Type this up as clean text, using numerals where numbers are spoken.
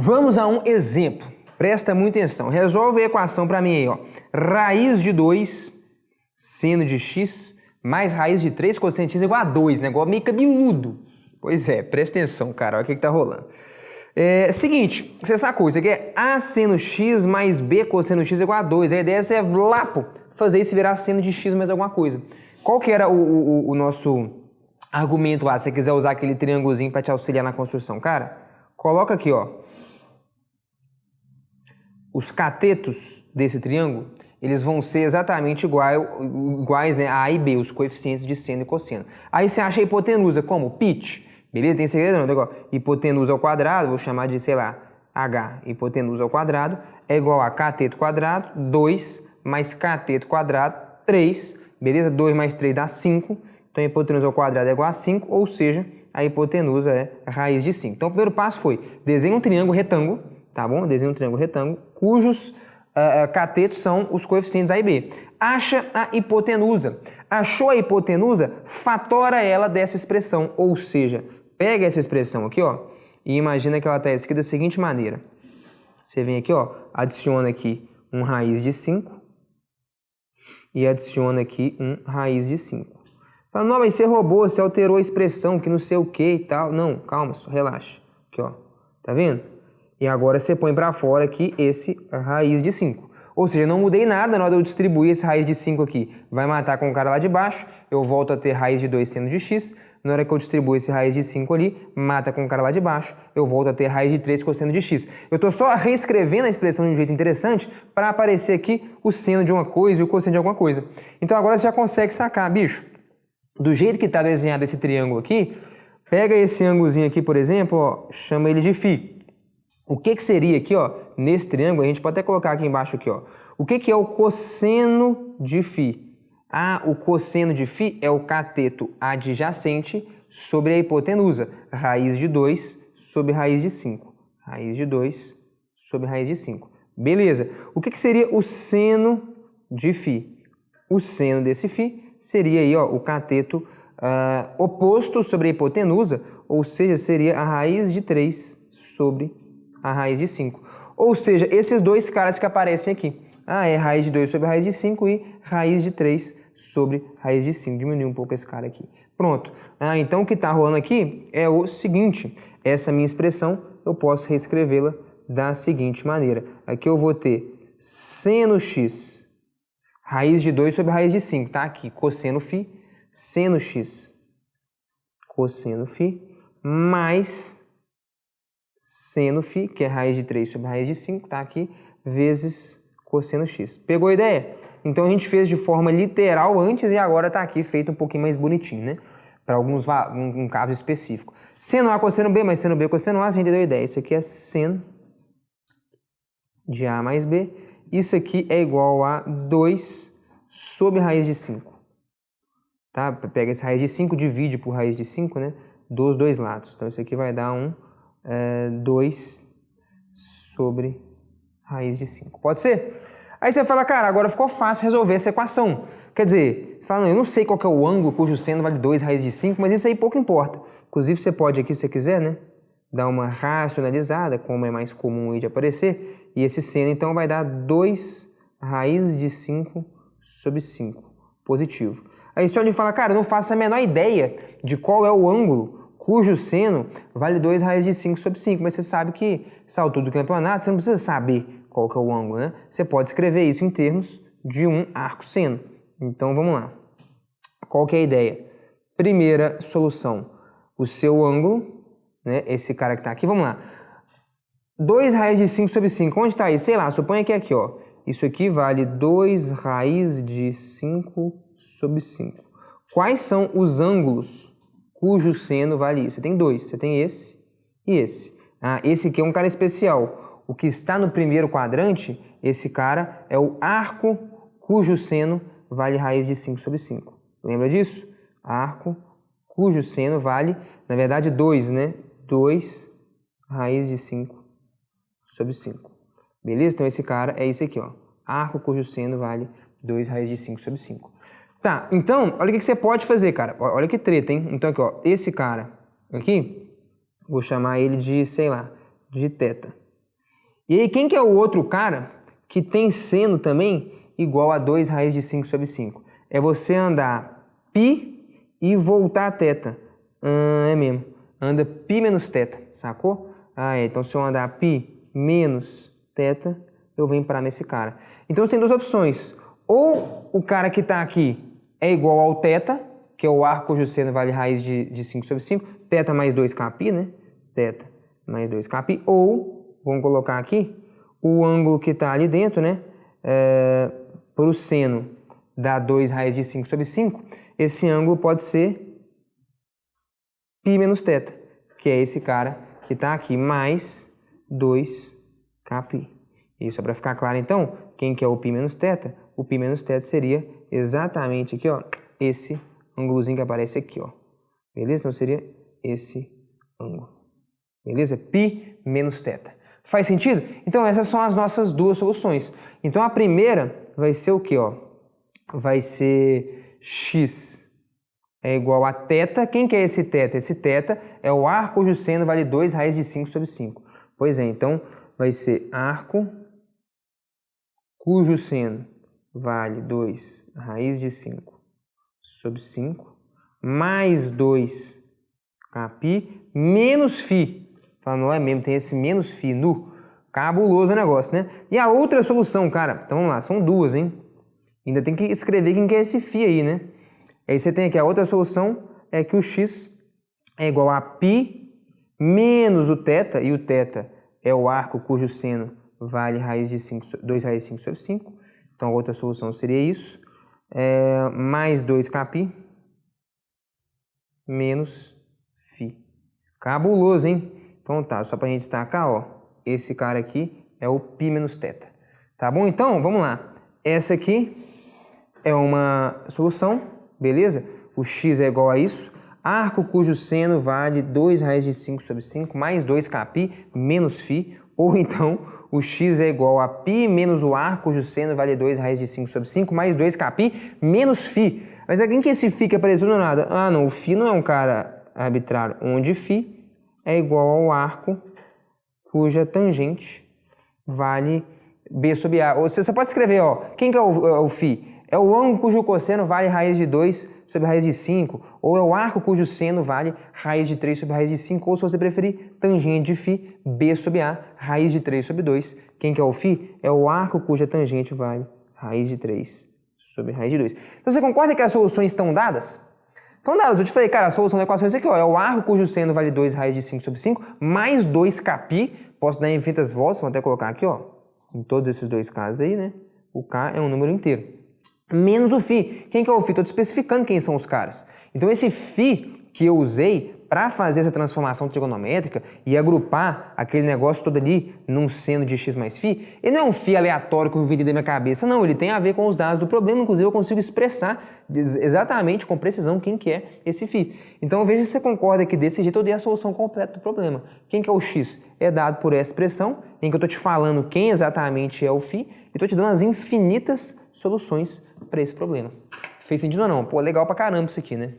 Vamos a um exemplo. Presta muita atenção. Resolve a equação para mim aí, ó. Raiz de 2 seno de x mais raiz de 3 cosseno de x igual a 2, negócio meio cabeludo. Pois é, presta atenção, cara. Olha o que tá rolando. Seguinte, você sacou, isso aqui é a seno x mais b cosseno x igual a 2. A ideia é lá, pô, fazer isso virar seno de x mais alguma coisa. Qual que era o nosso argumento lá, se você quiser usar aquele triângulozinho para te auxiliar na construção? Cara, coloca aqui, ó. Os catetos desse triângulo, eles vão ser exatamente iguais, né, a e b, os coeficientes de seno e cosseno. Aí você acha a hipotenusa como? Pitch. Beleza? Tem segredo não? Igual hipotenusa ao quadrado, vou chamar de, sei lá, h. Hipotenusa ao quadrado é igual a cateto quadrado, 2 mais cateto quadrado, 3. Beleza? 2 mais 3 dá 5. Então a hipotenusa ao quadrado é igual a 5, ou seja, a hipotenusa é raiz de 5. Então o primeiro passo foi, desenha um triângulo retângulo, tá bom? Desenha um triângulo retângulo, cujos catetos são os coeficientes a e b. Acha a hipotenusa. Achou a hipotenusa, fatora ela dessa expressão, ou seja, pega essa expressão aqui, ó, e imagina que ela está escrita da seguinte maneira. Você vem aqui, ó, adiciona aqui um raiz de 5 e adiciona aqui um raiz de 5. Fala, não, mas você roubou, você alterou a expressão, que não sei o que e tal. Não, calma, só relaxa. Aqui, ó, tá vendo? E agora você põe para fora aqui esse raiz de 5. Ou seja, não mudei nada na hora de eu distribuir esse raiz de 5 aqui. Vai matar com o cara lá de baixo, eu volto a ter raiz de 2 seno de x. Na hora que eu distribuo esse raiz de 5 ali, mata com o cara lá de baixo, eu volto a ter raiz de 3 cosseno de x. Eu estou só reescrevendo a expressão de um jeito interessante para aparecer aqui o seno de uma coisa e o cosseno de alguma coisa. Então agora você já consegue sacar, bicho. Do jeito que está desenhado esse triângulo aqui, pega esse ângulozinho aqui, por exemplo, ó, chama ele de φ. O que seria aqui, ó, nesse triângulo, a gente pode até colocar aqui embaixo aqui, ó. O que é o cosseno de φ? Ah, o cosseno de φ é o cateto adjacente sobre a hipotenusa. Raiz de 2 sobre raiz de 5. Raiz de 2 sobre raiz de 5. Beleza. O que seria o seno de φ? O seno desse φ seria aí, ó, o cateto oposto sobre a hipotenusa, ou seja, seria a raiz de 3 sobre a raiz de 5. Ou seja, esses dois caras que aparecem aqui. Ah, é raiz de 2 sobre raiz de 5 e raiz de 3 sobre raiz de 5. Diminuir um pouco esse cara aqui. Pronto. Então o que está rolando aqui é o seguinte. Essa minha expressão eu posso reescrevê-la da seguinte maneira. Aqui eu vou ter seno x, raiz de 2 sobre raiz de 5. Tá aqui, cosseno φ, seno x, cosseno φ, mais seno φ, que é raiz de 3 sobre raiz de 5, tá aqui, vezes cosseno x. Pegou a ideia? Então a gente fez de forma literal antes e agora tá aqui feito um pouquinho mais bonitinho, né? Para um caso específico. Seno A cosseno B mais seno B cosseno A, a gente deu a ideia. Isso aqui é seno de A mais B. Isso aqui é igual a 2 sobre raiz de 5. Tá? Pega esse raiz de 5, divide por raiz de 5, né? Dos dois lados. Então isso aqui vai dar 2 sobre raiz de 5. Pode ser? Aí você fala, cara, agora ficou fácil resolver essa equação. Quer dizer, você fala, não, eu não sei qual que é o ângulo cujo seno vale 2 raiz de 5, mas isso aí pouco importa. Inclusive você pode aqui, se você quiser, né, dar uma racionalizada, como é mais comum aí de aparecer, e esse seno então vai dar 2 raiz de 5 sobre 5, positivo. Aí você olha e fala, cara, eu não faço a menor ideia de qual é o ângulo cujo seno vale 2 raiz de 5 sobre 5, mas você sabe que, essa altura do campeonato, você não precisa saber qual que é o ângulo, né? Você pode escrever isso em termos de um arco-seno. Então, vamos lá. Qual que é a ideia? Primeira solução, o seu ângulo, né? Esse cara que está aqui, vamos lá. 2 raiz de 5 sobre 5, onde está aí? Sei lá, suponha que é aqui, ó. Isso aqui vale 2 raiz de 5 sobre 5. Quais são os ângulos cujo seno vale isso? Você tem dois, você tem esse e esse. Ah, esse aqui é um cara especial. O que está no primeiro quadrante, esse cara é o arco cujo seno vale raiz de 5 sobre 5. Lembra disso? Arco cujo seno vale, na verdade, 2, né? 2 raiz de 5 sobre 5. Beleza? Então esse cara é esse aqui, ó. Arco cujo seno vale 2 raiz de 5 sobre 5. Tá, então, olha o que você pode fazer, cara. Olha que treta, hein? Então aqui, ó, esse cara aqui, vou chamar ele de, sei lá, de θ. E aí, quem que é o outro cara que tem seno também igual a 2 raiz de 5 sobre 5? É você andar π e voltar θ. É mesmo. Anda π menos θ, sacou? Então se eu andar π menos θ, eu venho parar nesse cara. Então você tem duas opções. Ou o cara que está aqui é igual ao θ, que é o arco cujo seno vale raiz de 5 sobre 5, θ mais 2kπ, né? θ mais 2kπ. Ou, vamos colocar aqui, o ângulo que está ali dentro, né? Para o seno da 2 raiz de 5 sobre 5, esse ângulo pode ser π menos θ, que é esse cara que está aqui, mais 2kπ. Isso é para ficar claro, então, quem que é o π menos θ? O π menos θ seria exatamente aqui, ó, esse ângulozinho que aparece aqui, ó. Beleza? Então seria esse ângulo. Beleza? π menos θ. Faz sentido? Então essas são as nossas duas soluções. Então a primeira vai ser o quê, ó? Vai ser x é igual a θ. Quem que é esse θ? Esse θ é o arco cujo seno vale 2 raiz de 5 sobre 5. Pois é, então vai ser arco cujo seno vale 2 raiz de 5 sobre 5 mais 2kπ menos φ. Fala, não é mesmo, tem esse menos φ no. Cabuloso o negócio, né? E a outra solução, cara, então vamos lá, são duas, hein? Ainda tem que escrever quem que é esse φ aí, né? Aí você tem aqui a outra solução, é que o x é igual a π menos o θ, e o θ é o arco cujo seno vale raiz de 5, 2 raiz de 5 sobre 5. Então a outra solução seria isso, mais 2kπ menos φ. Cabuloso, hein? Então tá, só pra gente destacar, ó, esse cara aqui é o π menos θ. Tá bom? Então, vamos lá. Essa aqui é uma solução, beleza? O x é igual a isso. Arco cujo seno vale 2 raiz de 5 sobre 5 mais 2kπ menos φ. Ou então, o x é igual a π menos o arco cujo seno vale 2 raiz de 5 sobre 5 mais 2kπ menos φ. Mas aqui que esse φ que apareceu do nada? Ah, não, o φ não é um cara arbitrário, onde φ é igual ao arco cuja tangente vale b sobre a. Ou você pode escrever, ó, quem que é o φ? É o ângulo cujo cosseno vale raiz de 2 sobre raiz de 5, ou é o arco cujo seno vale raiz de 3 sobre raiz de 5, ou se você preferir, tangente de φ, b sobre a, raiz de 3 sobre 2. Quem que é o φ? É o arco cuja tangente vale raiz de 3 sobre raiz de 2. Então você concorda que as soluções estão dadas? Estão dadas. Eu te falei, cara, a solução da equação é isso aqui, ó, é o arco cujo seno vale 2 raiz de 5 sobre 5, mais 2kπ, posso dar infinitas voltas, vou até colocar aqui, ó, em todos esses dois casos aí, né? O k é um número inteiro. Menos o φ. Quem que é o φ? Estou te especificando quem são os caras. Então esse φ que eu usei para fazer essa transformação trigonométrica e agrupar aquele negócio todo ali num seno de x mais φ, ele não é um φ aleatório que eu inventei da minha cabeça, não. Ele tem a ver com os dados do problema, inclusive eu consigo expressar exatamente, com precisão, quem que é esse φ. Então veja se você concorda que desse jeito eu dei a solução completa do problema. Quem que é o x? É dado por essa expressão, em que eu estou te falando quem exatamente é o φ e estou te dando as infinitas soluções para esse problema. Fez sentido ou não? Pô, legal pra caramba isso aqui, né?